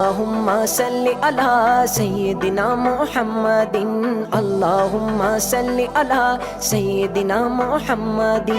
اللہم صلی علی سیدنا محمد، اللہم صلی علی سیدنا محمد۔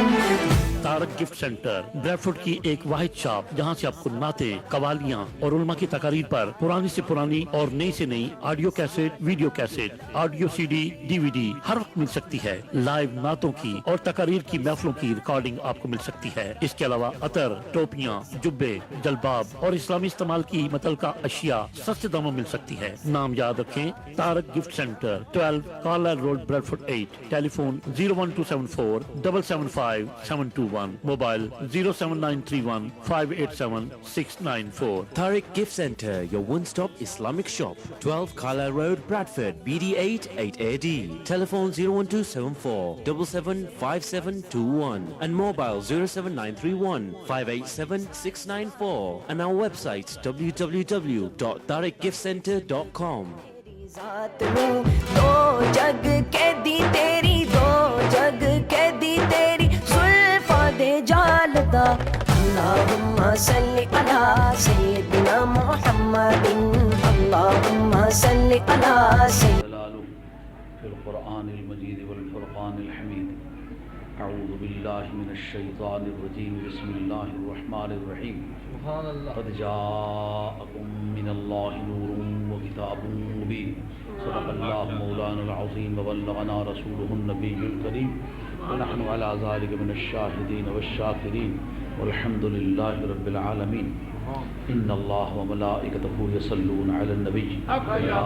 تارک گفٹ سینٹر بریڈ فوڈ کی ایک واحد شاپ جہاں سے آپ کو نعتیں، قوالیاں اور علماء کی تقاریر پر پرانی سے پرانی اور نئی سے نئی audio cassette, video cassette, audio C D, D V D ہر وقت مل سکتی ہے۔ لائیو نعتوں کی اور تقاریر کی محفلوں کی ریکارڈنگ آپ کو مل سکتی ہے۔ اس کے علاوہ عطر، ٹوپیاں، جبے، جلباب اور اسلامی استعمال کی متعلقہ اشیاء سستے داموں مل سکتی ہے۔ نام یاد رکھیں، Tariq gift centre, 12 Carlisle road, Bradford 8۔ Telephone 01274 775 721، mobile 07931 587 694۔ Tariq Gift Center, your one-stop Islamic shop, 12 Carlisle Road, Bradford, BD8 8AD. Telephone 01274 775721 and mobile 07931 587 694 and our website www.tariqgiftcenter.com. ذات میں دو جگ کے دی تیری، دو جگ کے دی تیری زلفاں دے جالدا، اللہم صلی علی سیدنا محمد، اللہم صلی علی سیدنا فی القرآن المجید والفرقان الحمید۔ اعوذ باللہ من الشیطان الرجیم، بسم اللہ الرحمن الرحیم۔ قد جاءکم من اللہ نور وکتاب مبین، صدق اللہ مولانا العظیم وبلغنا رسولہ النبی الکریم، ونحن علی ذلک من الشاہدین والشاکرین والحمد للہ رب العالمین۔ ان اللہ وملائکتہ یصلون علی النبی یا ایھا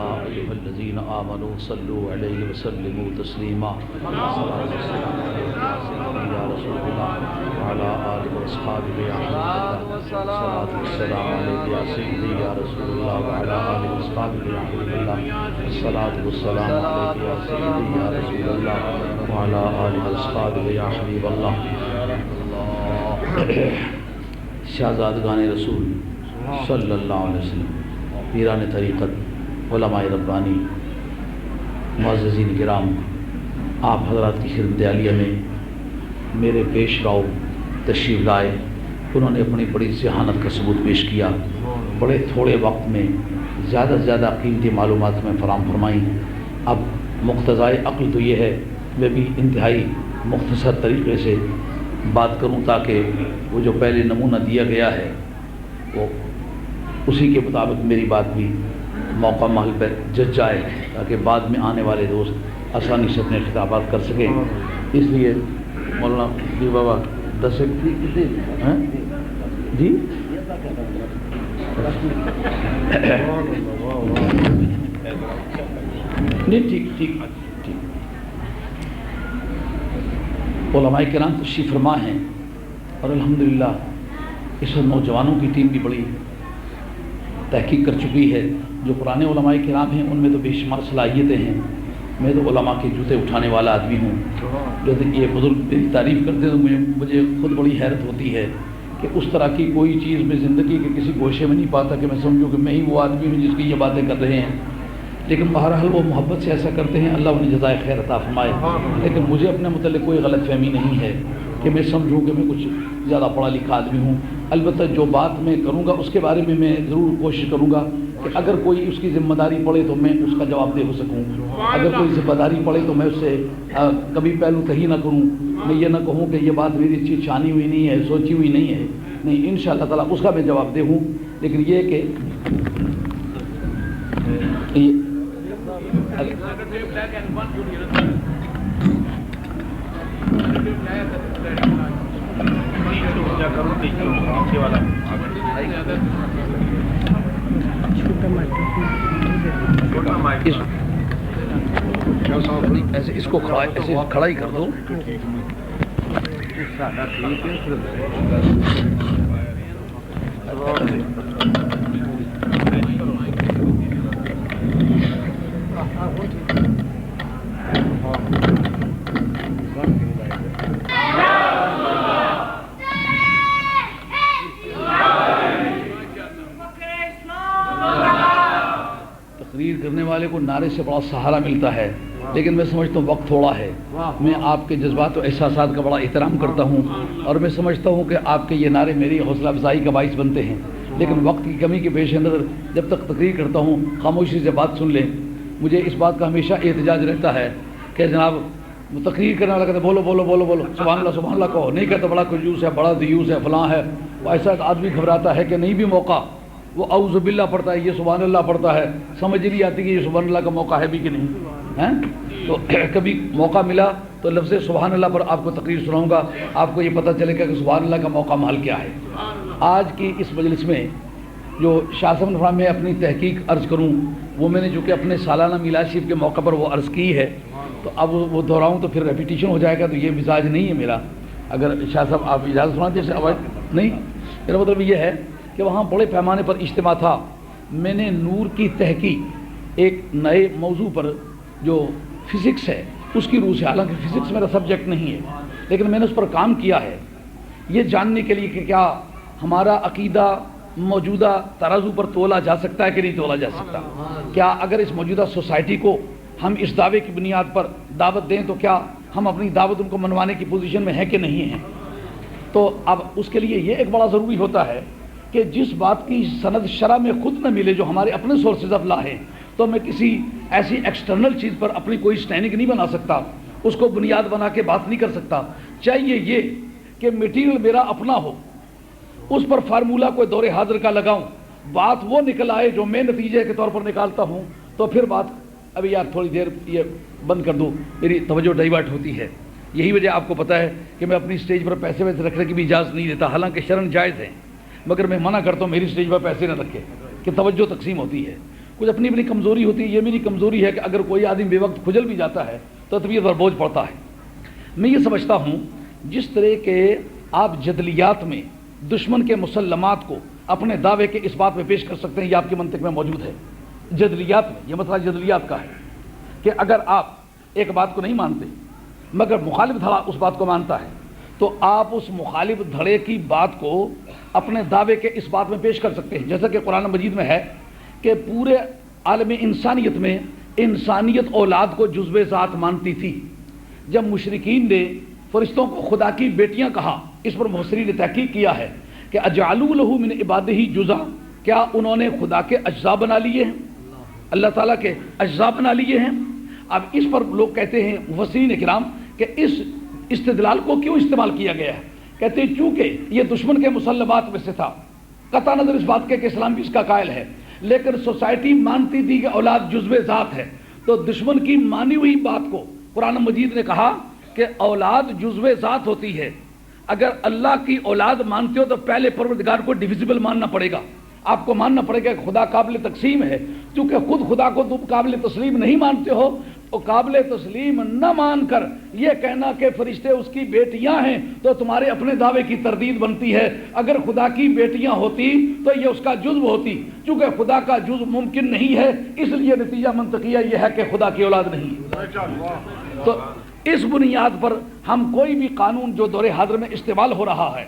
الذین آمنوا صلوا علیہ وسلموا تسلیما۔ یا رسول اللہ وعلی آلہ واصحابہ یا حبیب اللہ، صلاۃ والسلام علیک یا سیدی یا رسول اللہ وعلی آلہ واصحابہ یا حبیب اللہ، صلاۃ والسلام علیک یا سیدی یا رسول اللہ وعلی آلہ واصحابہ یا حبیب اللہ۔ شہزادگان رسول صلی اللہ علیہ وسلم، پیران طریقت، علماء ربانی، معززین کرام، آپ حضرات کی خدمت عالیہ میں میرے پیش رو تشریف لائے۔ انہوں نے اپنی بڑی ذہانت کا ثبوت پیش کیا، بڑے تھوڑے وقت میں زیادہ سے زیادہ قیمتی معلومات میں فراہم فرمائیں۔ اب مقتضائے عقل تو یہ ہے میں بھی انتہائی مختصر طریقے سے بات کروں تاکہ وہ جو پہلے نمونہ دیا گیا ہے وہ اسی کے مطابق میری بات بھی موقع محل پر جج جائے، تاکہ بعد میں آنے والے دوست آسانی سے اپنے خطابات کر سکیں۔ اس لیے مولانا جی بابا 10 ہیں جی نہیں ٹھیک ٹھیک ٹھیک۔ علماء کرام تشریف فرما ہیں اور الحمدللہ اس وقت نوجوانوں کی ٹیم بھی بڑی تحقیق کر چکی ہے۔ جو پرانے علماء کرام ہیں ان میں تو بے شمار صلاحیتیں ہیں، میں تو علماء کے جوتے اٹھانے والا آدمی ہوں۔ لیکن یہ بزرگ میری تعریف کرتے تو مجھے خود بڑی حیرت ہوتی ہے کہ اس طرح کی کوئی چیز میں زندگی کے کسی گوشے میں نہیں پاتا کہ میں سمجھوں کہ میں ہی وہ آدمی ہوں جس کی یہ باتیں کر رہے ہیں۔ لیکن بہرحال وہ محبت سے ایسا کرتے ہیں، اللہ انہیں جزائے خیر عطا فرمائے۔ لیکن مجھے اپنے متعلق کوئی غلط فہمی نہیں ہے کہ میں سمجھوں کہ میں کچھ زیادہ پڑھا لکھا آدمی ہوں۔ البتہ جو بات میں کروں گا اس کے بارے میں ضرور کوشش کروں گا کہ اگر کوئی اس کی ذمہ داری پڑے تو میں اس کا جواب دے ہو سکوں۔ اگر کوئی ذمہ داری پڑے تو میں اس سے کبھی پہلو تہی نہ کروں، میں یہ نہ کہوں کہ یہ بات میری اچھی چھانی ہوئی نہیں ہے، سوچی ہوئی نہیں ہے، نہیں، انشاءاللہ تعالیٰ اس کا میں جواب دے ہوں۔ لیکن یہ کہ ایسے اس کو ایسے کھڑا ہی کر دو۔ تقریر کرنے والے کو نعرے سے بڑا سہارا ملتا ہے، لیکن میں سمجھتا ہوں وقت تھوڑا ہے۔ میں آپ کے جذبات و احساسات کا بڑا احترام کرتا ہوں اور میں سمجھتا ہوں کہ آپ کے یہ نعرے میری حوصلہ افزائی کا باعث بنتے ہیں۔ لیکن وقت کی کمی کے پیش نظر جب تک تقریر کرتا ہوں خاموشی سے بات سن لیں. مجھے اس بات کا ہمیشہ احتجاج رہتا ہے کہ جناب تقریر کرنے والا کہتے ہیں بولو بولو بولو بولو سبحان اللہ کہو, نہیں کہتے بڑا کنجوس ہے, بڑا دیوس ہے, فلاں ہے. وہ ایسا آدمی گھبراتا ہے کہ نہیں بھی موقع, وہ اعوذ باللہ پڑھتا ہے, یہ سبحان اللہ پڑھتا ہے, سمجھ نہیں آتی کہ یہ سبحان اللہ کا موقع ہے بھی کہ نہیں ہے. تو کبھی موقع ملا تو لفظ سبحان اللہ پر آپ کو تقریر سناؤں گا, آپ کو یہ پتہ چلے گا کہ سبحان اللہ کا موقع محل کیا ہے. آج کی اس مجلس میں جو شاہ صاحب نے میں اپنی تحقیق عرض کروں, وہ میں نے جو کہ اپنے سالانہ میلاد شریف کے موقع پر وہ عرض کی ہے, تو اب وہ دہراؤں تو پھر ریپیٹیشن ہو جائے گا, تو یہ مزاج نہیں ہے میرا. اگر شاہ صاحب آپ اجازت فرمائیں جیسے آواز نہیں, میرا مطلب یہ ہے کہ وہاں بڑے پیمانے پر اجتماع تھا. میں نے نور کی تحقیق ایک نئے موضوع پر جو فزکس ہے اس کی روح سے, حالانکہ فزکس میرا سبجیکٹ نہیں ہے لیکن میں نے اس پر کام کیا ہے, یہ جاننے کے لیے کہ کیا ہمارا عقیدہ موجودہ ترازو پر تولا جا سکتا ہے کہ نہیں تولا جا سکتا. کیا اگر اس موجودہ سوسائٹی کو ہم اس دعوے کی بنیاد پر دعوت دیں تو کیا ہم اپنی دعوت ان کو منوانے کی پوزیشن میں ہیں کہ نہیں ہیں. تو اب اس کے لیے یہ ایک بڑا ضروری ہوتا ہے کہ جس بات کی سند شرع میں خود نہ ملے, جو ہمارے اپنے سورسز آف لا ہیں, تو میں کسی ایسی ایکسٹرنل چیز پر اپنی کوئی سٹینڈنگ نہیں بنا سکتا, اس کو بنیاد بنا کے بات نہیں کر سکتا. چاہیے یہ کہ میٹیریل میرا اپنا ہو, اس پر فارمولہ کوئی دور حاضر کا لگاؤں, بات وہ نکل آئے جو میں نتیجے کے طور پر نکالتا ہوں, تو پھر بات ابھی یار تھوڑی دیر یہ بند کر دو, میری توجہ ڈائیورٹ ہوتی ہے. یہی وجہ آپ کو پتہ ہے کہ میں اپنی سٹیج پر پیسے ویسے رکھنے کی بھی اجازت نہیں دیتا, حالانکہ شرعاً جائز ہے, مگر میں منع کرتا ہوں میری سٹیج پر پیسے نہ رکھے کہ توجہ تقسیم ہوتی ہے. کچھ اپنی اپنی کمزوری ہوتی ہے, یہ میری کمزوری ہے کہ اگر کوئی آدمی بے وقت کھجل بھی جاتا ہے تو طبیعت پر بوجھ پڑتا ہے. میں یہ سمجھتا ہوں جس طرح کے آپ جدلیات میں دشمن کے مسلمات کو اپنے دعوے کے اس بات میں پیش کر سکتے ہیں, یہ آپ کے منطق میں موجود ہے. جدلیات میں یہ مسئلہ جدلیات کا ہے کہ اگر آپ ایک بات کو نہیں مانتے مگر مخالف دھڑا اس بات کو مانتا ہے, تو آپ اس مخالف دھڑے کی بات کو اپنے دعوے کے اس بات میں پیش کر سکتے ہیں. جیسا کہ قرآن مجید میں ہے کہ پورے عالم انسانیت میں انسانیت اولاد کو جزو ذات مانتی تھی. جب مشرکین نے فرشتوں کو خدا کی بیٹیاں کہا, اس پر مفسرین نے تحقیق کیا ہے کہ اجعلوا لہ من عبادہ جزءا, کیا انہوں نے خدا کے اجزاء بنا لیے ہیں, اللہ تعالیٰ کے اجزاء بنا لیے ہیں. اب اس پر لوگ کہتے ہیں مفسرین کرام کہ اس استدلال کو کیوں استعمال کیا گیا ہے. کہتے ہیں چونکہ یہ دشمن کے مسلمات میں سے تھا, قطع نظر اس بات کے کہ اسلام بھی اس کا قائل ہے, لیکن سوسائٹی مانتی تھی کہ اولاد جزو ذات ہے, تو دشمن کی مانی ہوئی بات کو قرآن مجید نے کہا کہ اولاد جزو ذات ہوتی ہے. اگر اللہ کی اولاد مانتے ہو تو پہلے پروردگار کو ڈیویزیبل ماننا پڑے گا, آپ کو ماننا پڑے گا کہ خدا قابل تقسیم ہے. چونکہ خود خدا کو تم قابل تسلیم نہیں مانتے ہو, تو قابل تسلیم نہ مان کر یہ کہنا کہ فرشتے اس کی بیٹیاں ہیں تو تمہارے اپنے دعوے کی تردید بنتی ہے. اگر خدا کی بیٹیاں ہوتی تو یہ اس کا جزو ہوتی, چونکہ خدا کا جزو ممکن نہیں ہے, اس لیے نتیجہ منطقیہ یہ ہے کہ خدا کی اولاد نہیں. تو اس بنیاد پر ہم کوئی بھی قانون جو دور حاضر میں استعمال ہو رہا ہے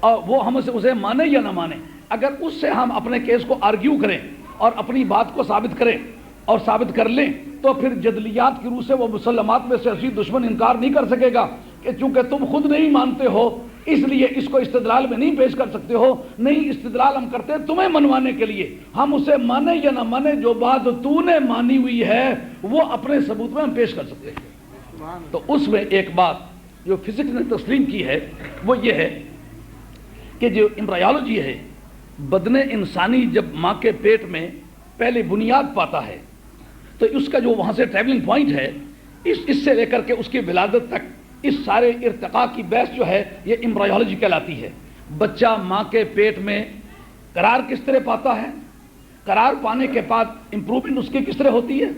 اور وہ ہم اسے مانے یا نہ مانے, اگر اس سے ہم اپنے کیس کو آرگیو کریں اور اپنی بات کو ثابت کریں اور ثابت کر لیں, تو پھر جدلیات کی روح سے وہ مسلمات میں سے اصلی دشمن انکار نہیں کر سکے گا کہ چونکہ تم خود نہیں مانتے ہو اس لیے اس کو استدلال میں نہیں پیش کر سکتے ہو. نہیں, استدلال ہم کرتے ہیں تمہیں منوانے کے لیے, ہم اسے مانے یا نہ مانے, جو بات تو نے مانی ہوئی ہے وہ اپنے ثبوت میں ہم پیش کر سکتے ہیں. تو اس میں ایک بات جو فزکس نے تسلیم کی ہے وہ یہ ہے کہ جو امبرایولوجی ہے, بدن انسانی جب ماں کے پیٹ میں پہلے بنیاد پاتا ہے تو اس کا جو وہاں سے ٹریولنگ پوائنٹ ہے, اس سے لے کر کے اس کی ولادت تک اس سارے ارتقاء کی بحث جو ہے یہ امبرایولوجی کہلاتی ہے. بچہ ماں کے پیٹ میں قرار کس طرح پاتا ہے, قرار پانے کے بعد امپروومنٹ اس کی کس طرح ہوتی ہے,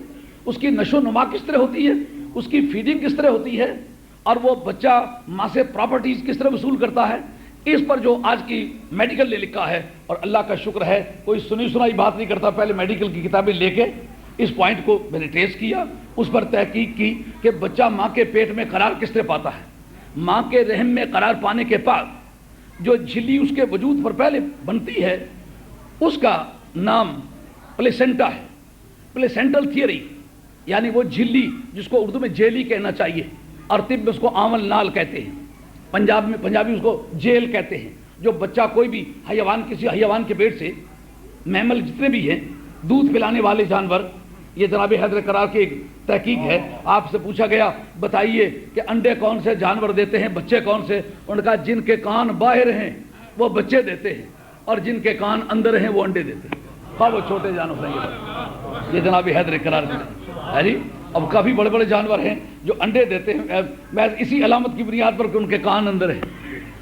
اس کی نشو و نما کس طرح ہوتی ہے, اس کی فیڈنگ کس طرح ہوتی ہے, اور وہ بچہ ماں سے پراپرٹیز کس طرح وصول کرتا ہے. اس پر جو آج کی میڈیکل نے لکھا ہے, اور اللہ کا شکر ہے کوئی سنی سنائی بات نہیں کرتا, پہلے میڈیکل کی کتابیں لے کے اس پوائنٹ کو میں نے ٹریس کیا, اس پر تحقیق کی کہ بچہ ماں کے پیٹ میں قرار کس طرح پاتا ہے. ماں کے رحم میں قرار پانے کے بعد جو جھلی اس کے وجود پر پہلے بنتی ہے اس کا نام پلیسنٹا ہے. پلیسنٹل تھیوری یعنی وہ جھلی جس کو اردو میں جیلی کہنا چاہیے, اور طب میں اس کو آمل نال کہتے ہیں, پنجابی اس کو جیل کہتے ہیں. جو بچہ کوئی بھی حیوان، کسی حیوان کے پیٹ سے، میمل جتنے بھی ہیں دودھ پلانے والے جانور، یہ جناب حیدر قرار کی ایک تحقیق ہے، آپ سے پوچھا گیا بتائیے کہ انڈے کون سے جانور دیتے ہیں، بچے کون سے؟ انہوں نے کہا جن کے کان باہر ہیں وہ بچے دیتے ہیں، اور جن کے کان اندر ہیں وہ انڈے دیتے ہیں، وہ چھوٹے جانور ہیں۔ یہ جناب حیدر قرار ہے جی۔ اب کافی بڑے بڑے جانور ہیں جو انڈے دیتے ہیں، میں اسی علامت کی بنیاد پر کہ ان کے کان اندر ہیں،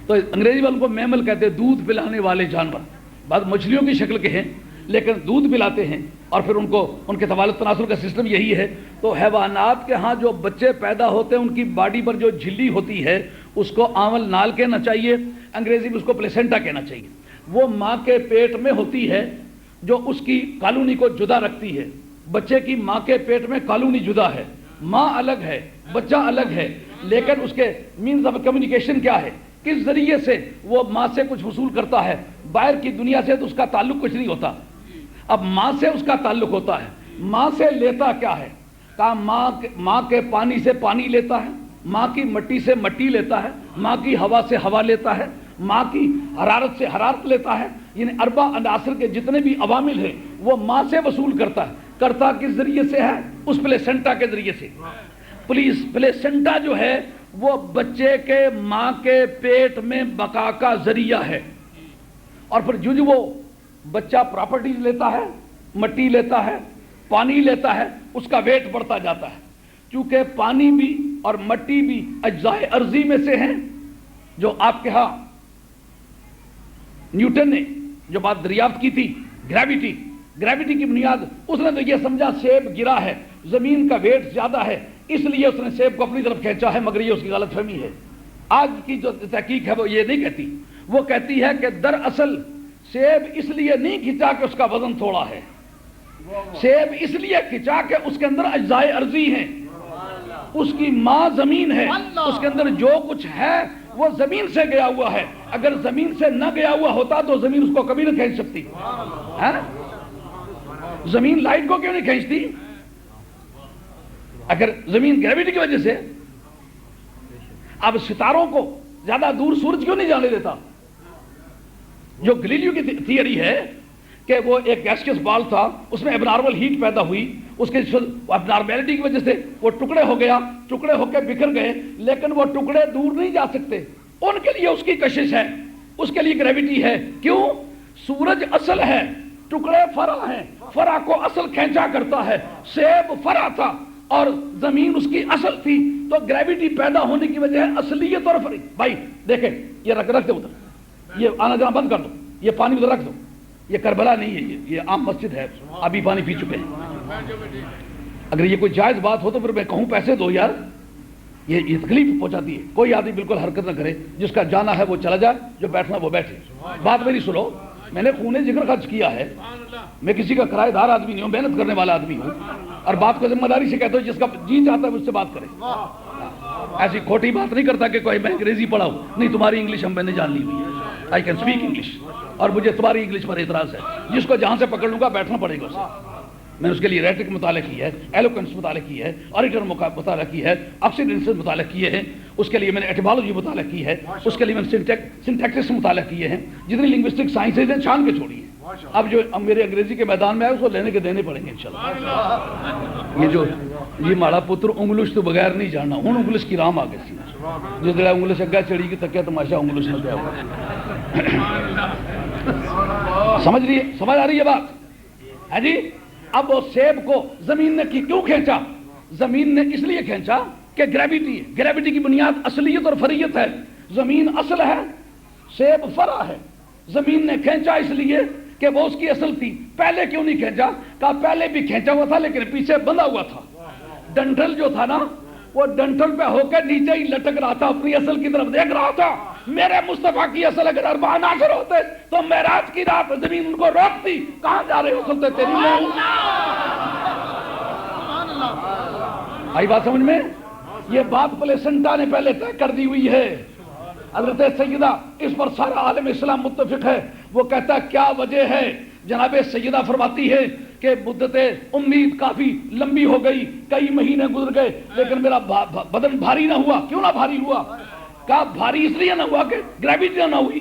تو انگریزی میں ان کو میمل کہتے ہیں، دودھ پلانے والے جانور۔ بعض مچھلیوں کی شکل کے ہیں لیکن دودھ پلاتے ہیں، اور پھر ان کو ان کے توالد تناسل کا سسٹم یہی ہے۔ تو حیوانات کے ہاں جو بچے پیدا ہوتے ہیں ان کی باڈی پر جو جھلی ہوتی ہے اس کو آمل نال کہنا چاہیے، انگریزی میں اس کو پلیسنٹا کہنا چاہیے۔ وہ ماں کے پیٹ میں ہوتی ہے جو اس کی کالونی کو جدا رکھتی ہے۔ بچے کی ماں کے پیٹ میں کالونی جدا ہے، ماں الگ ہے، بچہ الگ ہے، لیکن اس کے مینز آف کمیونیکیشن کیا ہے، کس ذریعے سے وہ ماں سے کچھ وصول کرتا ہے، باہر کی دنیا سے تو اس کا تعلق کچھ نہیں ہوتا، اب ماں سے اس کا تعلق ہوتا ہے۔ ماں سے لیتا کیا ہے؟ کہا ماں کے پانی سے پانی لیتا ہے، ماں کی مٹی سے مٹی لیتا ہے، ماں کی ہوا سے ہوا لیتا ہے، ماں کی حرارت سے حرارت لیتا ہے، یعنی اربع عناصر کے جتنے بھی عوامل ہیں وہ ماں سے وصول کرتا ہے۔ کرتا کس ذریعے سے ہے؟ اس پلیسنٹا کے ذریعے سے۔ پلیسنٹا جو ہے وہ بچے کے ماں کے پیٹ میں بقا کا ذریعہ ہے، اور پھر جو وہ بچہ پراپرٹیز لیتا ہے، مٹی لیتا ہے، پانی لیتا ہے، اس کا ویٹ بڑھتا جاتا ہے، کیونکہ پانی بھی اور مٹی بھی اجزاء ارضی میں سے ہیں۔ جو آپ کے ہاں نیوٹن نے جو بات دریافت کی تھی، گریویٹی کی بنیاد، اس نے تو یہ سمجھا سیب گرا ہے، زمین کا ویٹ زیادہ ہے، اس لیے اس نے سیب کو اپنی طرف کھینچا ہے، مگر یہ اس کی غلط فہمی ہے۔ آج کی جو تحقیق ہے وہ یہ نہیں کہتی، وہ کہتی ہے کہ دراصل سیب اس لیے نہیں کھینچا کہ اس کا وزن تھوڑا ہے، سیب اس لیے کھینچا کہ اس کے اندر اجزاء ارضی ہیں، اس کی ماں زمین ہے، اس کے اندر جو کچھ ہے وہ زمین سے گیا ہوا ہے، اگر زمین سے نہ گیا ہوا ہوتا تو زمین اس کو کبھی نہ کھینچ سکتی ہے۔ زمین لائٹ کو کیوں نہیں کھینچتی؟ اگر زمین گریویٹی کی وجہ سے۔ اب ستاروں کو زیادہ دور سورج کیوں نہیں جانے دیتا؟ جو گلیلیو کی تھیوری ہے کہ وہ ایک گیسیس بال تھا، اس میں ابنارمل ہیٹ پیدا ہوئی، اس کے ابنارمیلٹی کی وجہ سے وہ ٹکڑے ہو گیا، ٹکڑے ہو کے بکھر گئے، لیکن وہ ٹکڑے دور نہیں جا سکتے، ان کے لیے اس کی کشش ہے، اس کے لیے گریویٹی ہے۔ کیوں؟ سورج اصل ہے، ٹکڑے فرع ہیں، فرع کو اصل کھینچا کرتا ہے، سیب فرع تھا اور زمین اس کی اصل تھی، تو گریویٹی پیدا ہونے کی وجہ ہے اصلیت اور فرع۔ بھائی دیکھیں یہ رکھ دو ادھر، یہ آنا جانا بند کر دو، یہ پانی ادھر رکھ دو، یہ کربلا نہیں ہے، یہ عام مسجد ہے، ابھی پانی پی چکے ہیں۔ اگر یہ کوئی جائز بات ہو تو پھر میں کہوں پیسے دو یار، یہ تکلیف پہنچاتی ہے۔ کوئی آدمی بالکل حرکت نہ کرے، جس کا جانا ہے وہ چلا جائے، جو بیٹھنا وہ بیٹھے۔ بات میری سنو، میں نے خون جگر خرچ کیا ہے، میں کسی کا کرایہ دار آدمی نہیں ہوں، محنت کرنے والا آدمی ہوں، اور بات کو ذمہ داری سے کہتا ہوں، جس کا جی چاہتا ہے مجھ سے بات کرے۔ ایسی کھوٹی بات نہیں کرتا کہ کوئی میں انگریزی پڑھا ہوں، نہیں، تمہاری انگلش ہم میں نے جان لی ہوئی ہے، آئی کین اسپیک انگلش، اور مجھے تمہاری انگلش پر اعتراض ہے۔ جس کو جہاں سے پکڑ لوں گا بیٹھنا پڑے گا اسے۔ میں نے اس کے لیے ریٹرک مطالعہ کی ہے، ایلوکوینس مطالعہ کی ہے، آریٹر مطالعہ کی ہے، اکسیڈنس مطالعہ کیے ہیں، اس کے لیے میں نے ایٹیمالوجی مطالعہ کی ہے، اس کے لیے میں نے سنٹیکٹس مطالعہ کیے ہیں، جتنی لنگوسٹک سائنسز ہیں چھان کے چھوڑی ہیں۔ اب جو میرے انگریزی کے میدان میں آئے اس کو لینے کے دینے پڑیں گے انشاءاللہ۔ یہ ماڑا پتر انگلش تو بغیر نہیں جاننا، ہوں انگلش کی رام آگے سی، جو دلہ انگلش اگا چڑی کی تکیا تماشا انگلش نہ گیا ہوا۔ سمجھ آ رہی ہے بات ہے جی؟ اب وہ سیب کو زمین نے کیوں کھینچا؟ زمین نے اس لیے کھینچا کہ گریویٹی ہے، گریویٹی کی بنیاد اصلیت اور فریت ہے، زمین اصل ہے، سیب فرع ہے، زمین نے کھینچا اس لیے کہ وہ اس کی اصل تھی۔ پہلے کیوں نہیں کھینچا؟ کہا پہلے بھی کھینچا ہوا تھا لیکن پیچھے بندھا ہوا تھا، ڈنٹل جو تھا نا وہ ڈنٹل پہ ہو کے نیچے ہی لٹک رہا تھا، اپنی اصل کی طرف دیکھ رہا تھا۔ میرے مصطفیٰ کی اصل اگر اربع عناصر ہوتے تو معراج کی رات زمین ان کو روکتی، کہاں جا رہے ہو اصل تیری لو۔ آئی بات سمجھ میں؟ یہ بات پلیسنٹا نے پہلے طے کر دی ہوئی ہے۔ حضرت سیدہ اس پر سارا عالم اسلام متفق ہے۔ وہ کہتا ہے کیا وجہ ہے؟ جناب سیدہ فرماتی ہے کہ مدت امید کافی لمبی ہو گئی، کئی مہینے گزر گئے، لیکن میرا بدن بھاری نہ ہوا۔ کیوں نہ بھاری ہوا؟ کہا بھاری اس لیے نہ ہوا کہ گریویٹی نہ ہوئی،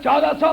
1400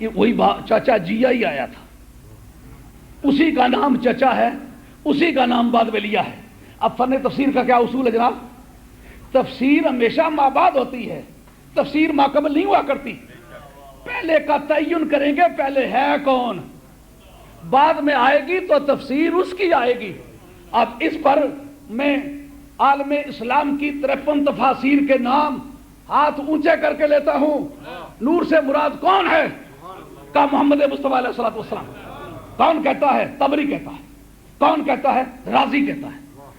یہ وہی چاچا جیا ہی آیا تھا، اسی کا نام چچا ہے، اسی کا نام بعد میں لیا ہے۔ اب فن تفسیر کا کیا اصول ہے جناب؟ تفسیر ہمیشہ ما بعد ہوتی ہے، تفسیر ما قبل نہیں ہوا کرتی۔ پہلے کا تعین کریں گے پہلے ہے کون، بعد میں آئے گی تو تفسیر اس کی آئے گی۔ اب اس پر میں عالم اسلام کی 53 تفاسیر کے نام ہاتھ اونچے کر کے لیتا ہوں۔ نور سے مراد کون ہے؟ کا محمد مصطفیٰ علیہ الصلوۃ والسلام۔ کون کہتا ہے؟ طبری کہتا ہے۔ کون کہتا ہے؟ رازی کہتا ہے۔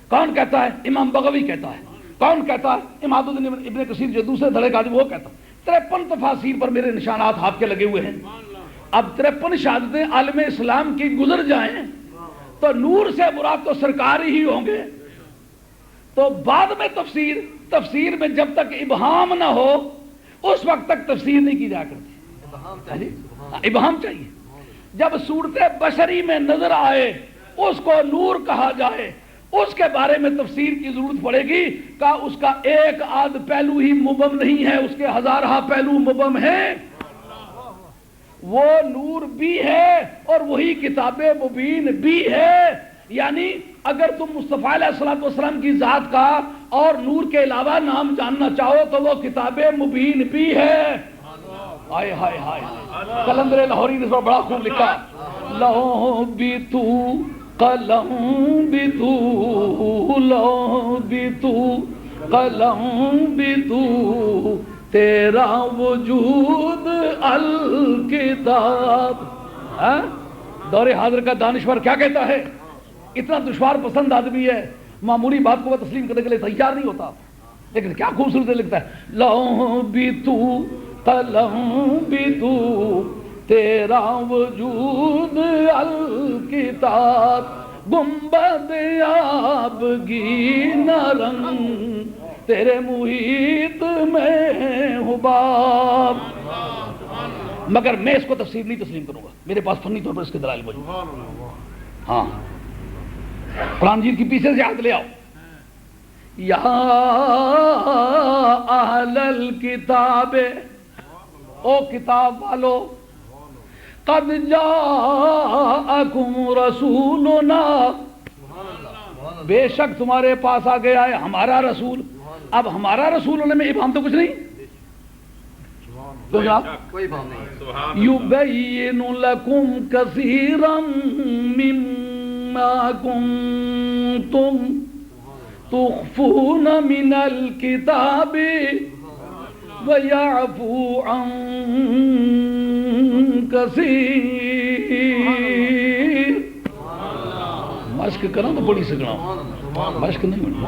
کون کہتا ہے؟ امام بغوی کہتا ہے۔ کون کہتا ہے؟ اماد الدین ابن کثیر جو دوسرے دھڑے کا وہ کہتا ہے۔ 53 تفاسیر پر میرے نشانات آپ کے لگے ہوئے ہیں۔ اب 53 شہادتیں عالم اسلام کی گزر جائیں تو نور سے مراد تو سرکار ہی ہوں گے۔ تو بعد میں تفسیر میں جب تک ابہام نہ ہو اس وقت تک تفسیر نہیں کی جا کرتی۔ ابہام چاہیے۔ جب صورت بشری میں نظر آئے اس کو نور کہا جائے، اس کے بارے میں تفسیر کی ضرورت پڑے گی کہ اس کا ایک آدھ پہلو ہی مبہم نہیں ہے، اس کے ہزارہ پہلو مبہم ہیں۔ وہ نور بھی ہے اور وہی کتاب مبین بھی ہے۔ یعنی اگر تم مصطفیٰ علیہ الصلوۃ والسلام کی ذات کا اور نور کے علاوہ نام جاننا چاہو تو وہ کتاب مبین بھی ہے۔ ہائے ہائے ہائے، قلندر لاہوری نے اس پر بڑا خوب لکھا، لہو بھی تو قلم بھی تو، لہو بھی تو قلم بھی تو، تیرا وجود الکتاب۔ دور حاضر کا دانشور کیا کہتا ہے؟ اتنا دشوار پسند آدمی ہے، معمولی بات کو وہ تسلیم کرنے کے لیے تیار نہیں ہوتا، لیکن کیا خوبصورت لکھتا ہے، لو بھی تو قلم بھی تو، تیرا وجود الکتاب، گنبد آبگی نہ رنگ، تیرے محیط میں حباب۔ مگر میں اس کو تفسیر نہیں تسلیم کروں گا، میرے پاس فنی طور پر اس کے دلائل موجود ہیں۔ ہاں، قرآن مجید کی پیچھے سے آیت لے آؤ، یا اہل الکتاب، او کتاب والو، قد جاءکم رسولنا، بے شک تمہارے پاس آ گیا ہے ہمارا رسول۔ اب ہمارا رسول ہونے میں ابہام تو کچھ نہیں، تو کوئی ابہام نہیں۔ یبین لکم کثیرا مما کنتم تخفون من الکتاب ویعفو عن کثیر۔ مشق کرنا تو بڑی سکنا، مشق نہیں ہونا،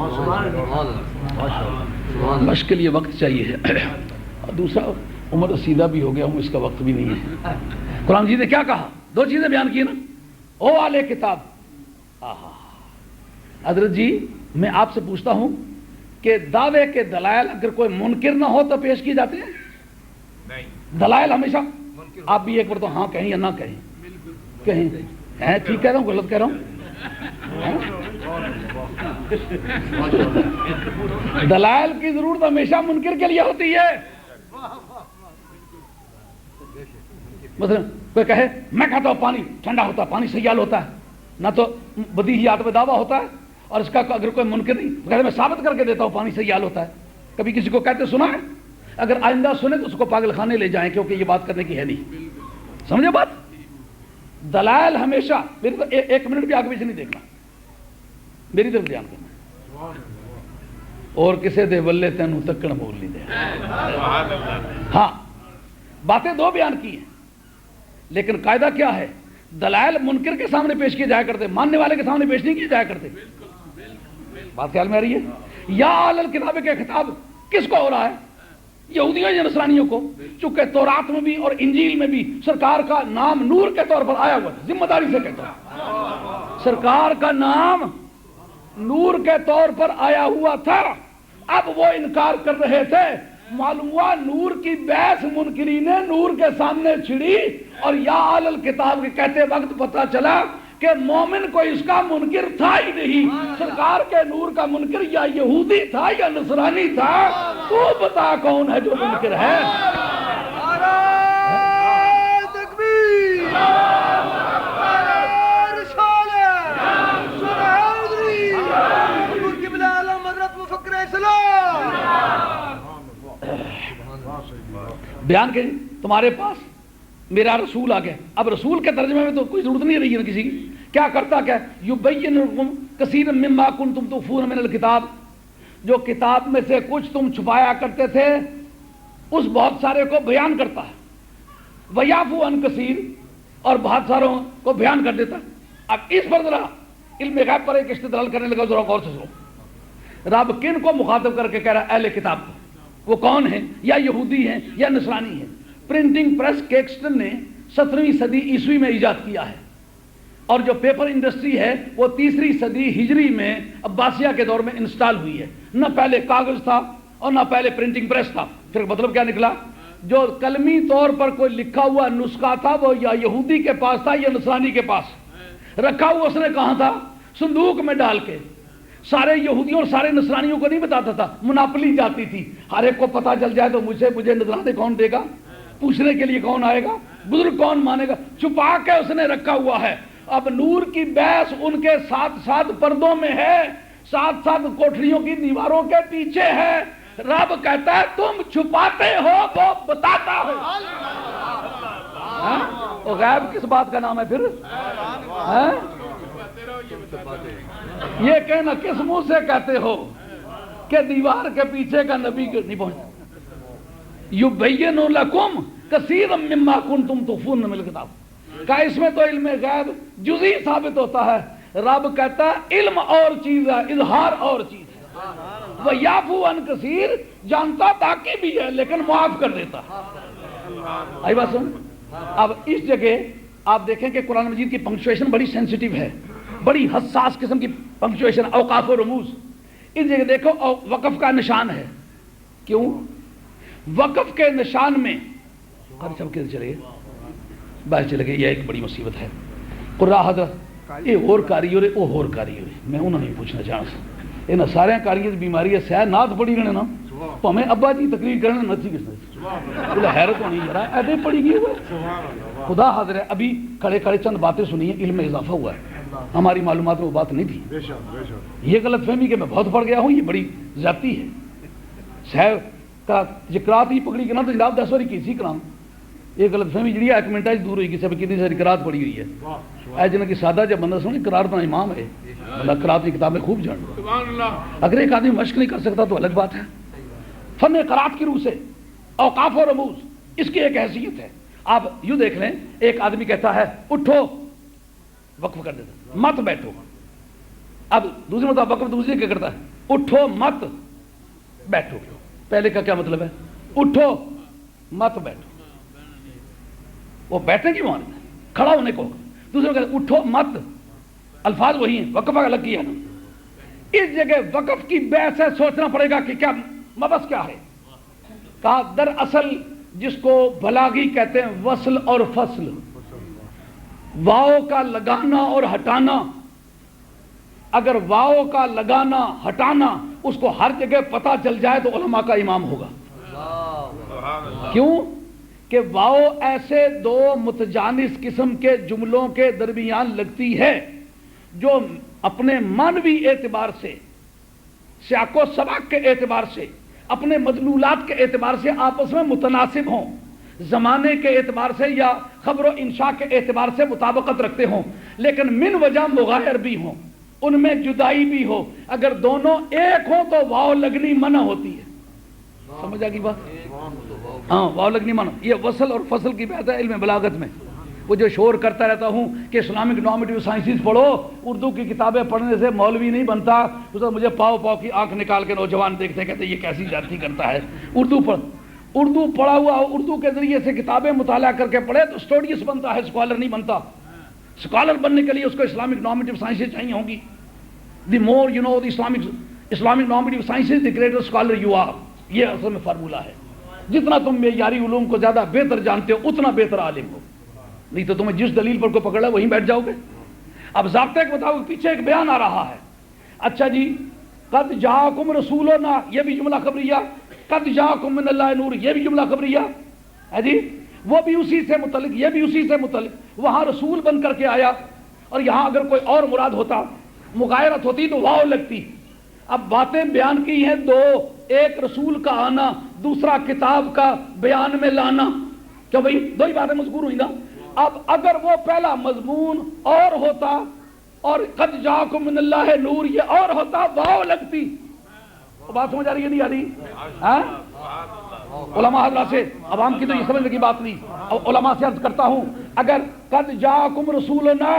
مشق کے لیے وقت چاہیے ہے۔ دوسرا عمر رسیدہ بھی ہو گیا ہوں، اس کا وقت بھی نہیں ہے۔ قرآن جی نے کیا کہا؟ دو چیزیں بیان کی نا، او اہل کتاب۔ حضرت جی میں آپ سے پوچھتا ہوں کہ دعوے کے دلائل اگر کوئی منکر نہ ہو تو پیش کی جاتے ہیں؟ دلائل ہمیشہ آپ بھی ایک بار تو ہاں کہیں یا نہ کہیں، کہیں ہیں ٹھیک کہہ رہا ہوں غلط کہہ رہا ہوں؟ دلائل کی ضرورت ہمیشہ منکر کے لیے ہوتی ہے۔ مثلا کوئی کہے میں کہتا ہوں پانی ٹھنڈا ہوتا ہے، پانی سیال ہوتا ہے، نہ تو بدیہیات میں دعویٰ ہوتا ہے، اور اس کا اگر کوئی منکر نہیں کہتے میں ثابت کر کے دیتا ہوں پانی سیال ہوتا ہے۔ کبھی کسی کو کہتے سنا ہے؟ اگر آئندہ سنے تو اس کو پاگل خانے لے جائیں، کیونکہ یہ بات کرنے کی ہے نہیں۔ سمجھے بات؟ دلائل ہمیشہ، میری تو ایک منٹ بھی آگے پیچھے نہیں دیکھنا، میری طرف دھیان کرنا۔ اور کسے دے بلے تینوں تکڑ بول نہیں دے۔ ہاں باتیں دو بیان کی ہیں، لیکن قاعدہ کیا ہے؟ دلائل منکر کے سامنے پیش کیے جایا کرتے، ماننے والے کے سامنے پیش نہیں کیے جایا کرتے۔ بات خیال میں آ رہی ہے؟ یا اہل الکتاب کے خطاب کس کو ہو رہا ہے؟ یہودیوں یا نصرانیوں کو، چونکہ تورات میں بھی اور انجیل میں بھی سرکار کا نام نور کے طور پر آیا ہوا ہے۔ ذمہ داری سے کہتا ہوں، سرکار کا نام نور کے طور پر آیا ہوا تھا۔ اب وہ انکار کر رہے تھے، معلوم ہوا نور کی بحث منکرین نور کے سامنے چھڑی، اور یا اہل الکتاب کے کہتے وقت پتہ چلا کہ مومن کوئی اس کا منکر تھا ہی نہیں، سرکار کے نور کا منکر یا یہودی تھا یا نصرانی تھا۔ تو بتا کون ہے جو منکر ہے؟ بیان کے تمہارے پاس میرا رسول آ گیا. اب رسول کے ترجمے میں تو کوئی ضرورت نہیں رہی ہے نا کسی کی. کیا کرتا کیا؟ یبین لکم کثیرا مما کنتم تخفون من الکتاب، جو کتاب میں سے کچھ تم چھپایا کرتے تھے اس بہت سارے کو بیان کرتا ہے. ویعفو عن کثیر، اور بہت ساروں کو بیان کر دیتا. اب اس پر ذرا علم غیب پر ایک استدلال کرنے لگا، ذرا غور سے سنو. رب کن کو مخاطب کر کے کہہ رہا ہے؟ اہل کتاب کو. وہ کون ہیں؟ یا یہودی ہیں یا نصرانی ہیں. پرنٹنگ پریس کیکسٹن نے 17ویں صدی عیسوی میں ایجاد کیا ہے، اور جو پیپر انڈسٹری ہے وہ 3ری صدی ہجری میں عباسیہ کے دور میں انسٹال ہوئی ہے. نہ پہلے کاغذ تھا اور نہ پہلے پرنٹنگ پریس تھا. پھر مطلب کیا نکلا؟ جو قلمی طور پر کوئی لکھا ہوا نسخہ تھا وہ یا یہودی کے پاس تھا یا نصرانی کے پاس رکھا ہوا. اس نے کہاں تھا؟ صندوق میں ڈال کے. سارے یہودیوں اور سارے نصرانیوں کو نہیں بتاتا تھا، مناپلی جاتی تھی. ہر ایک کو پتہ چل جائے تو مجھے نذرانے کون دے گا؟ پوچھنے کے لیے کون آئے گا؟ بزرگ کون مانے گا؟ چھپا کے اس نے رکھا ہوا ہے. اب نور کی بحث ان کے ساتھ ساتھ پردوں میں ہے، ساتھ ساتھ کوٹھریوں کی دیواروں کے پیچھے ہے. رب کہتا ہے تم چھپاتے ہو وہ بتاتا ہے. وہ غیب کس بات کا نام ہے پھر؟ یہ کہنا کس منہ سے کہتے ہو کہ دیوار کے پیچھے کا نبی نہیں پہنچتا؟ یبین لکم کثیرا مما کنتم تخفون من الکتاب کا اس میں تو علم غیب جزئی ثابت ہوتا ہے. رب کہتا ہے علم اور چیز ہے، اظہار اور چیز ہے. ویعفو عن کثیر، جانتا باقی بھی ہے لیکن معاف کر دیتا. آئی بات سن. اب اس جگہ آپ دیکھیں کہ قرآن مجید کی پنکچویشن بڑی سینسٹیو ہے، بڑی حساس قسم کی پنکچویشن، اوقاف و رموز. اس جگہ دیکھو وقف کا نشان ہے. کیوں؟ وقف کے نشان میں چلے گئے باہر چلے گئے. یہ ایک بڑی مصیبت ہے. قرآن حضرت یہ اور کاری ہو رہے وہ اور کاری ہو رہے. میں انہوں نے پوچھنا چاہتا یہ نہ سارے کاریاں بیماری ہے. سہ نات پڑھی گئے نا ہمیں ابا جی تقریر کرنے نہ تھی کس نے حیرت ہونی یار ایسے پڑھی گئی ہوئے. خدا حاضر ہے ابھی کھڑے کھڑے چند باتیں سنی ہیں، علم میں اضافہ ہوا ہے. ہماری معلومات میں وہ بات نہیں تھی. یہ غلط فہمی کہ میں بہت پڑھ گیا ہوں یہ بڑی زیادتی ہے. سہ کا قرات ہی پکڑی کہ نا تو جناب 10 واری کسی کرام یہ غلط فہمی جڑی ہے 1 منٹ دور ہوئی کسی کتنی ساری قرات پڑھی ہوئی ہے. اے جنہ کی سادہ جب بندہ سنے قرات کا امام ہے بندہ قرات کی کتابیں خوب جان. اگر ایک آدمی مشق نہیں کر سکتا تو الگ بات ہے. فن قرات کی روح سے اوقاف و رموز اس کی ایک حیثیت ہے. آپ یوں دیکھ لیں ایک آدمی کہتا ہے اٹھو، وقف کر دیتا مت بیٹھو. اب دوسری مرتبہ وقف دوسری کیا کرتا ہے؟ اٹھو مت بیٹھو. پہلے کا کیا مطلب ہے؟ اٹھو مت بیٹھو. وہ بیٹھنے کی معنی ہے، کھڑا ہونے کو. دوسرے کہتے ہیں اٹھو مت، الفاظ وہی ہیں، وقف الگ کیا نا. اس جگہ وقف کی بحث ہے، سوچنا پڑے گا کہ کیا مبحث کیا ہے. کہا دراصل جس کو بلاغی کہتے ہیں وصل اور فصل، واؤ کا لگانا اور ہٹانا. اگر واؤ کا لگانا ہٹانا اس کو ہر جگہ پتہ چل جائے تو علماء کا امام ہوگا. کیوں کہ واؤ ایسے دو متجانس قسم کے جملوں کے درمیان لگتی ہے جو اپنے معنوی اعتبار سے، سیاق و سباق کے اعتبار سے، اپنے مدلولات کے اعتبار سے آپس میں متناسب ہوں، زمانے کے اعتبار سے یا خبر و انشاء کے اعتبار سے مطابقت رکھتے ہوں، لیکن من وجہ مغایر بھی ہوں، ان میں جدائی بھی ہو. اگر دونوں ایک ہوں تو واؤ لگنی منع ہوتی ہے. سمجھ آ گئی بات؟ ہاں واؤ لگنی منع. یہ وصل اور فصل کی بات ہے علم بلاغت میں. وہ جو شور کرتا رہتا ہوں کہ اسلامک نارمیٹیو سائنسز پڑھو، اردو کی کتابیں پڑھنے سے مولوی نہیں بنتا. اس وقت مجھے پاؤ پاؤ کی آنکھ نکال کے نوجوان دیکھتے ہیں، کہتے ہیں یہ کیسی جاتی کرتا ہے. اردو پڑھا ہوا اردو کے ذریعے سے کتابیں مطالعہ کر کے پڑھے تو اسٹوڈیس بنتا ہے، اسکالر نہیں بنتا. اسکالر بننے کے لیے اس کو اسلامک نارمیٹیو سائنسز چاہیے ہوں گی. The more you know the Islamic normative sciences the greater scholar you are. یہ اصل میں فارمولہ ہے. جتنا تم معیاری علوم کو زیادہ بہتر جانتے ہو اتنا بہتر عالم ہو. نہیں تو تمہیں جس دلیل پر کو پکڑا وہیں بیٹھ جاؤ گے. اب ضابطے کے مطابق پیچھے ایک بیان آ رہا ہے. اچھا جی، قد جاءکم رسولنا یہ بھی جملہ خبریہ، قد جاءکم من اللہ نور یہ بھی جملہ خبریہ ہے جی. وہ بھی اسی سے متعلق، یہ بھی اسی سے متعلق. وہاں رسول بن کر کے آیا اور یہاں اگر کوئی اور مراد ہوتا، مغایرت ہوتی تو واو لگتی. اب باتیں بیان کی ہیں دو، ایک رسول کا آنا، دوسرا کتاب کا بیان میں لانا، کیوں بھائی دو ہی باتیں مذکور ہوئی نا. اب اگر وہ پہلا مضمون اور ہوتا اور قد جاءکم من اللہ نور یہ اور ہوتا، واو لگتی. بات سمجھ آ رہی ہے نہیں آ رہی؟ ہاں علماء حضرات سے، عوام کی تو یہ سمجھنے کی بات نہیں. علماء سے عرض کرتا ہوں، اگر قد جاءکم رسولنا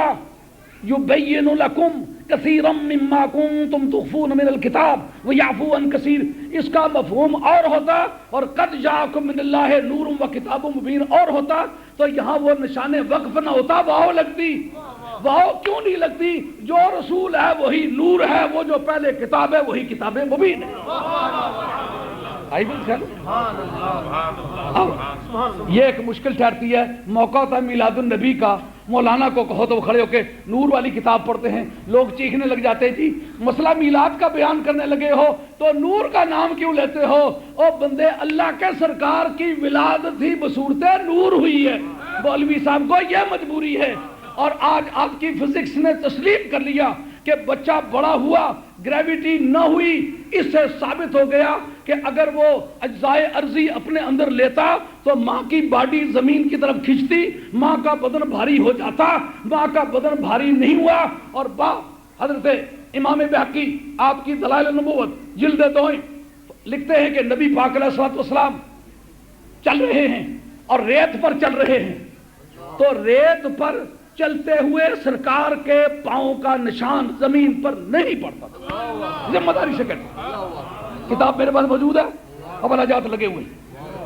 یبین لکم کثیرا مما کنتم تخفون من الکتاب ویعفو عن کثیر، اس کا مفہوم اور ہوتا اور قد جاءکم من اللہ نور و کتاب مبین اور ہوتا تو یہاں وہ نشان وقف نہ ہوتا، واو لگتی. واو کیوں نہیں لگتی؟ جو رسول ہے وہی نور ہے، وہ جو پہلے کتاب ہے وہی کتاب مبین ہے. یہ ایک مشکل ٹھہرتی ہے. موقع ہوتا ہے میلاد النبی کا، مولانا کو کہو تو وہ کھڑے ہو کے نور والی کتاب پڑھتے ہیں، لوگ چیخنے لگ جاتے ہیں جی مسئلہ میلاد کا بیان کرنے لگے ہو تو نور کا نام کیوں لیتے ہو؟ او بندے، اللہ کے سرکار کی ولادت ہی بصورت نور ہوئی ہے. مولوی صاحب کو یہ مجبوری ہے. اور آج آپ کی فزکس نے تسلیم کر لیا کہ بچہ بڑا ہوا، گریویٹی نہ ہوئی، اس سے ثابت ہو گیا کہ اگر وہ اجزائے ارضی اپنے اندر لیتا تو ماں کی باڈی زمین کی طرف کھنچتی، ماں کا بدن بھاری ہو جاتا. ماں کا بدن بھاری نہیں ہوا. اور حضرت امام بہقی آپ کی دلائل النبوت جلد 2 لکھتے ہیں کہ نبی پاک علیہ الصلوۃ والسلام چل رہے ہیں اور ریت پر چل رہے ہیں، تو ریت پر چلتے ہوئے سرکار کے پاؤں کا نشان زمین پر نہیں پڑتا. ذمہ داری سے کہتے ہیں، کتاب میرے پاس موجود ہے، حوالہ جات لگے ہوئے.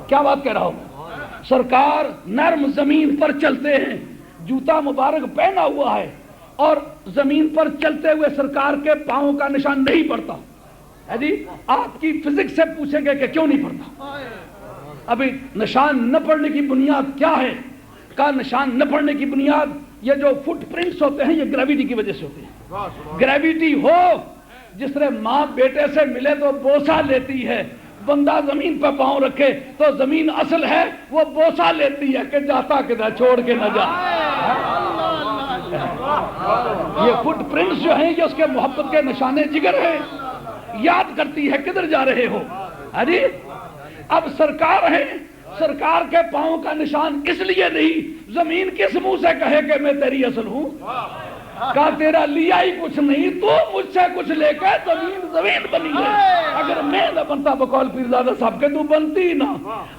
کیا بات کہہ رہا ہوں؟ سرکار نرم زمین پر چلتے ہیں، جوتا مبارک پہنا ہوا ہے اور زمین پر چلتے ہوئے سرکار کے پاؤں کا نشان نہیں پڑتا ہے. جی آپ کی فزکس سے پوچھیں گے کہ کیوں نہیں پڑتا؟ ابھی نشان نہ پڑنے کی بنیاد کیا ہے؟ کا نشان نہ پڑنے کی بنیاد یہ جو فٹ پرنٹس ہوتے ہیں یہ گریویٹی کی وجہ سے ہوتے ہیں. گریویٹی ہو، جس طرح ماں بیٹے سے ملے تو بوسہ لیتی ہے، بندہ زمین پہ پاؤں رکھے تو زمین اصل ہے وہ بوسہ لیتی ہے کہ جاتا کدھر چھوڑ کے نہ جا. یہ فٹ پرنٹس جو ہیں یہ اس کے محبت کے نشانے جگر ہیں، یاد کرتی ہے کدھر جا رہے ہو. ارے اب سرکار ہیں، سرکار کے پاؤں کا نشان اس لیے نہیں، زمین کس منہ سے کہے کہ میں تیری اصل ہوں؟ کہا تیرا لیا ہی کچھ نہیں، تو مجھ سے کچھ لے کے زمین بنی ہے. اگر میں نہ بنتا بقول پیرزادہ صاحب کے تو بنتی نہ.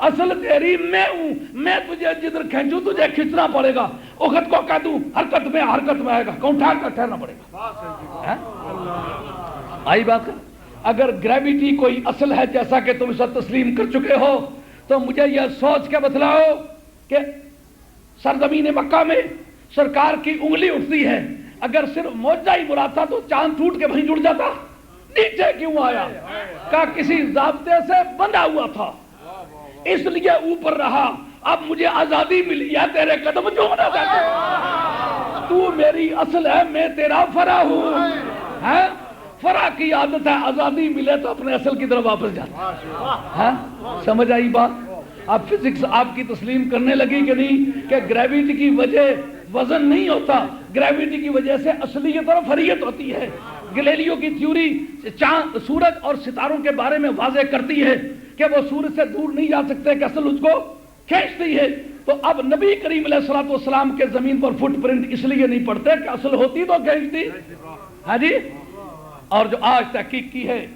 اصل تیری میں ہوں، میں تجھے جدھر کھینچوں تجھے کھینچنا پڑے گا. اخت کو کہہ دوں حرکت میں آئے گا، کون ٹھہر کر ٹھہرنا پڑے گا. آئی بات ہے؟ اگر گریویٹی کوئی اصل ہے جیسا کہ تم اسے تسلیم کر چکے ہو تو مجھے یہ سوچ کے بتلاؤ کہ سرزمین مکہ میں سرکار کی انگلی اٹھتی ہے، اگر صرف موجہ ہی مراد تھا تو چاند ٹوٹ کے وہیں جڑ جاتا، نیچے کیوں آیا؟ کہ کسی ضابطے سے بندھا ہوا تھا اس لیے اوپر رہا. اب مجھے آزادی ملی ہے، تیرے قدم چومنا چاہتے ہیں. تو میری اصل ہے، میں تیرا فرع ہوں. فرع کی عادت ہے، آزادی ملے تو اپنے اصل کی طرف واپس جاتا. سمجھ آئی بات؟ اب فزکس آپ کی تسلیم کرنے لگی کہ نہیں کہ گریویٹی کی وجہ وزن نہیں ہوتا، گریویٹی کی وجہ سے اصلیت اور فریت ہوتی ہے. گلیلیو کی تھیوری چاند، سورج اور ستاروں کے بارے میں واضح کرتی ہے کہ وہ سورج سے دور نہیں جا سکتے کہ اصل اس کو کھینچتی ہے. تو اب نبی کریم علیہ الصلوۃ والسلام کے زمین پر فٹ پرنٹ اس لیے نہیں پڑتے کہ اصل ہوتی تو کھینچتی. ہاں جی. اور جو آج تحقیق کی ہے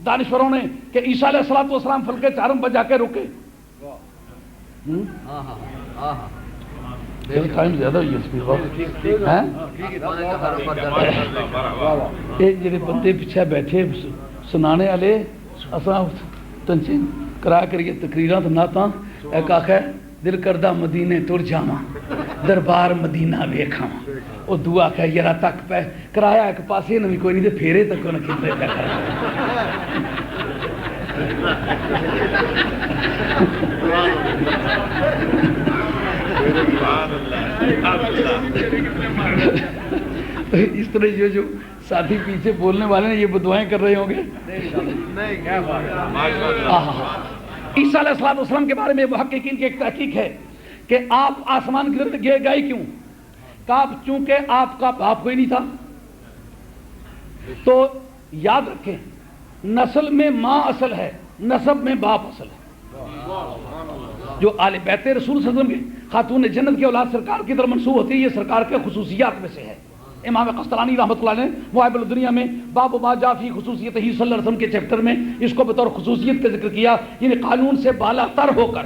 دانشوروں نے کہ عیسیٰ علیہ الصلوۃ والسلام فلک چارم پر جا کے رکے. زیادہ جڑے بندے پیچھے بیٹھے سنانے والے اصا تنظیم کرا کریے تقریراں تو نعتاں ایک آخر دل کردہ مدینے تر جاواں دربار مدینہ ویکھاں. وہ دعا کہ یارا تک پہ کرایا ایک پاسے نہ بھی کوئی نہیں تے پھیرے تک نہ کیتے پہ کر. اس طرح جو ساتھی پیچھے بولنے والے ہیں یہ بدعائیں کر رہے ہوں گے. عیسیٰ علیہ السلام کے بارے میں محققین کی ایک تحقیق ہے کہ آپ آسمان کی طرف گئے کیوں؟ کہ چونکہ آپ کا باپ کوئی نہیں تھا. تو یاد رکھیں نسل میں ماں اصل ہے، نسب میں باپ اصل ہے۔ جو آل بیت رسول صلی اللہ علیہ وسلم کے خاتون جنت کی اولاد سرکار کی طرف منسوب ہوتی ہے، یہ سرکار کے خصوصیات میں سے ہے۔ امام قسطلانی رحمۃ اللہ علیہ موائب الدنیا میں باب ما جاء فی خصوصیت ہی صلی اللہ علیہ وسلم کے چیپٹر میں اس کو بطور خصوصیت کا ذکر کیا، یعنی قانون سے بالا تر ہو کر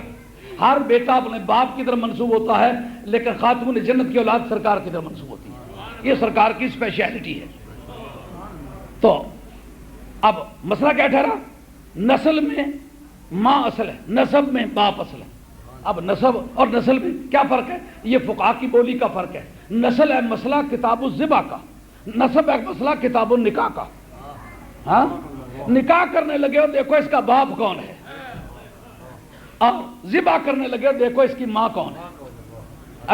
ہر بیٹا اپنے باپ کی طرف منسوب ہوتا ہے، لیکن خاتون جنت کی اولاد سرکار کی طرف منسوب ہوتی ہے۔ یہ سرکار کی اسپیشلٹی ہے۔ تو اب مسئلہ کیا ٹھہرا؟ نسل میں ماں اصل ہے، نسب میں باپ اصل ہے۔ اب نسب اور نسل میں کیا فرق ہے؟ یہ فقہا کی بولی کا فرق ہے۔ نسل ہے مسئلہ کتاب الذبح کا، نسب ہے مسئلہ کتاب النکاح کا۔ ہاں نکاح کرنے لگے ہو دیکھو اس کا باپ کون ہے، اور ذبح کرنے لگے ہو دیکھو اس کی ماں کون ہے۔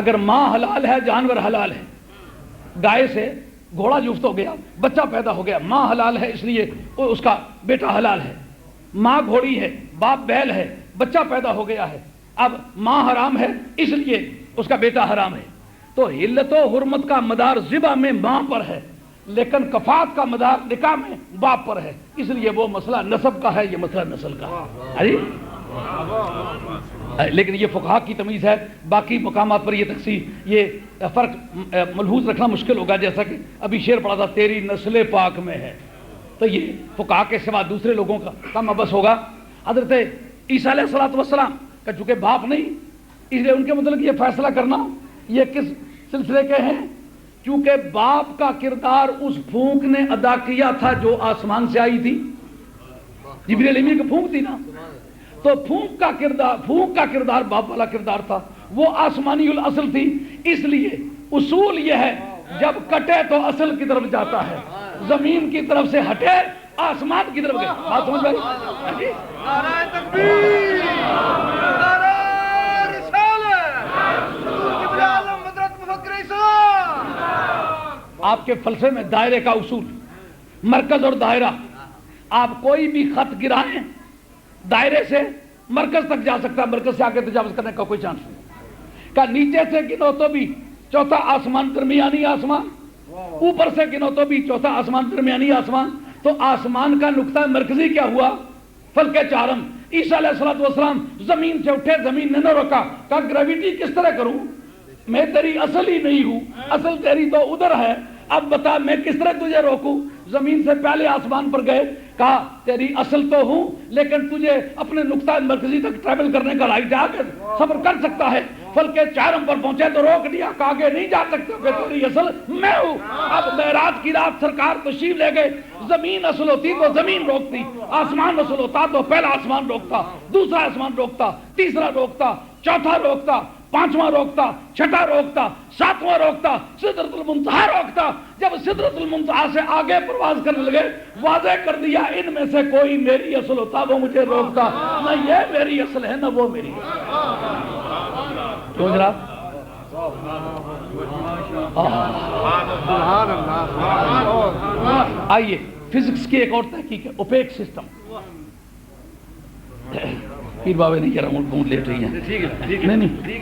اگر ماں حلال ہے، جانور حلال ہے، گائے سے گھوڑا جفت ہو گیا، بچہ پیدا ہو گیا، ماں حلال ہے اس لیے اس کا بیٹا حلال ہے۔ ماں گھوڑی ہے، باپ بیل ہے، بچہ پیدا ہو گیا ہے، اب ماں حرام ہے اس لیے اس کا بیٹا حرام ہے۔ تو حلت و حرمت کا مدار ذبح میں ماں پر ہے، لیکن کفات کا مدار نکاح میں باپ پر ہے، اس لیے وہ مسئلہ نسب کا ہے، یہ مسئلہ نسل کا ہے۔ لیکن یہ فقہا کی تمیز ہے، باقی مقامات پر یہ تقسیم، یہ فرق ملحوظ رکھنا مشکل ہوگا۔ جیسا کہ ابھی شعر پڑھا تھا، تیری نسل پاک میں ہے، تو یہ فقہا کے سوا دوسرے لوگوں کا کم ابس ہوگا۔ حضرت عیسیٰ علیہ السلام کا چونکہ باپ نہیں، اس لیے ان کے متعلق یہ فیصلہ کرنا یہ کس سلسلے کے ہیں؟ کیونکہ باپ کا کردار اس پھونک نے ادا کیا تھا جو آسمان سے آئی تھی، جبریل امین کی پھونک تھی نا، تو پھونک کا کردار باپ والا کردار تھا، وہ آسمانی الاصل تھی۔ اس لیے اصول یہ ہے جب کٹے تو اصل کی طرف جاتا ہے، زمین کی طرف سے ہٹے آسمان کی طرف گئے۔ بات سمجھ گئی؟ نعرہ تکبیر، نعرہ رسالت، حضور قبلہ عالم حضرت مفکر اسلام۔ آپ کے فلسفے میں دائرے کا اصول، مرکز اور دائرہ، آپ کوئی بھی خط گرائیں دائرے سے مرکز تک جا سکتا ہے، مرکز سے آگے تجاوز کرنے کا کوئی چانس نہیں۔ کہ نیچے سے گنو تو بھی چوتھا آسمان درمیانی آسمان، اوپر سے گنو تو بھی چوتھا آسمان درمیانی آسمان، تو آسمان کا نقطہ مرکزی کیا ہوا؟ فلک چارم۔ عیسیٰ علیہ السلام زمین سے اٹھے، زمین نے نہ روکا، کہا گریویٹی کس طرح کروں، میں تیری اصل ہی نہیں ہوں، اصل تیری تو ادھر ہے، اب بتا میں کس طرح تجھے روکوں۔ زمین سے پہلے آسمان پر گئے، کہا تیری اصل تو ہوں لیکن تجھے اپنے نقطہ مرکزی تک ٹریول کرنے کا رائٹ ہے، آگے سفر کر سکتا ہے۔ فلک چارم پر پہنچے تو روک دیا کہ آگے نہیں جا سکتے کہ تیری اصل میں ہوں۔ اب معراج کی رات سرکار تشریف لے گئے، زمین اصل ہوتی تو زمین روکتی، آسمان اصل ہوتا تو پہلا آسمان روکتا، دوسرا آسمان روکتا، تیسرا روکتا، چوتھا روکتا، پانچواں روکتا، چھٹا روکتا، ساتواں روکتا، سدرۃ المنتہا روکتا۔ جب سدرۃ المنتہا سے آگے پرواز کرنے لگے، واضح کر دیا ان میں سے کوئی میری اصل ہوتا وہ مجھے روکتا، نہ یہ میری اصل ہے نہ وہ میری اصل۔ کیوں جناب؟ آئیے فزکس کی ایک اور تحقیق ہے، اوپیک سسٹم۔ پیر بابے نہیں کہہ رہا ہوں، بہت لیٹ رہی ہیں، نہیں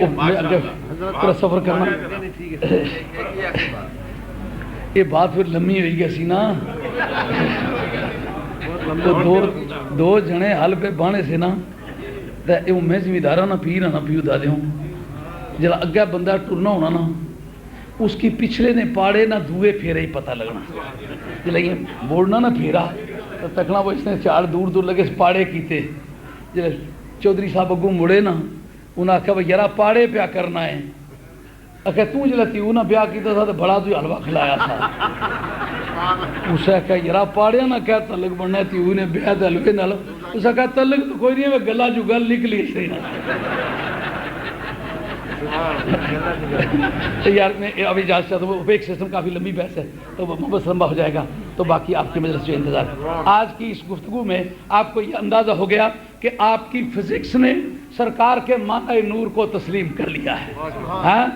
پورا سفر کرنا، یہ بات پھر لمبی ہوئی گئی سی نا، دو جنے حل پہ بانے سے نا، میں زمیندارہ نہ پیر نہ پیو دا دیوں، جلا اگیا بندہ ٹرنا ہونا نا، اس کی پچھلے نے پاڑے نہ دھوئے پھیرے ہی پتہ لگنا، جلا یہ بوڑنا نہ پھیرا تو تکنا وہ اس نے چار دور دور لگے اس پاڑے کیتے، جلا چودھری صاحب اگوں مڑے نا، انہاں کہا بھئی یارا پاڑے پیا کرنا ہے، اکھا تو جلا تیو نہ بیا کیتا تھا تو بڑا تو حلوہ کھلایا تھا، اسے کہا یارا پاڑے نہ کہا تلق بڑھنا ہے، تیو نے بیا تو حلوے نہ لو، اسے کہا تلق تو کوئی نہیں ہے، گلہ جو گل نکلی سے یار میں ابھی اجازت چاہتا ہوں، اوپیک سسٹم کافی لمبی بحث ہے تو بس لمبا ہو جائے گا، تو باقی آپ کی مجلس جو انتظار ہے۔ آج کی اس گفتگو میں آپ کو یہ اندازہ ہو گیا کہ آپ کی فزکس نے سرکار کے معنی نور کو تسلیم کر لیا ہے، ہاں،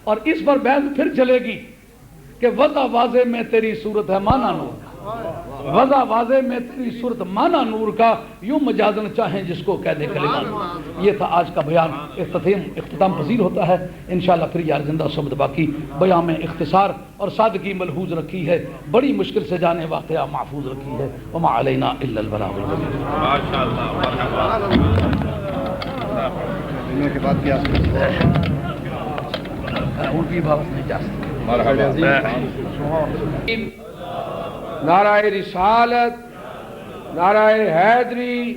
اور اس پر بحث پھر چلے گی کہ وضع واضح میں تیری صورت ہے معنی نور، وضع واضح میں تیری صورت مانا نور کا، یوں مجازن چاہیں جس کو کہہ دے کلمات. یہ تھا آج کا بیان. اختتام پذیر ہوتا ہے انشاءاللہ. پھر یار زندہ صحبت باقی. بیان میں اختصار اور سادگی ملحوظ رکھی ہے، بڑی مشکل سے جانے واقعہ محفوظ رکھی ہے. وما علینا الا البلاغ المبین. کے بعد کیا ان کی بات نہیں جا سکتی. نعرہ رسالت، نعرہ حیدری.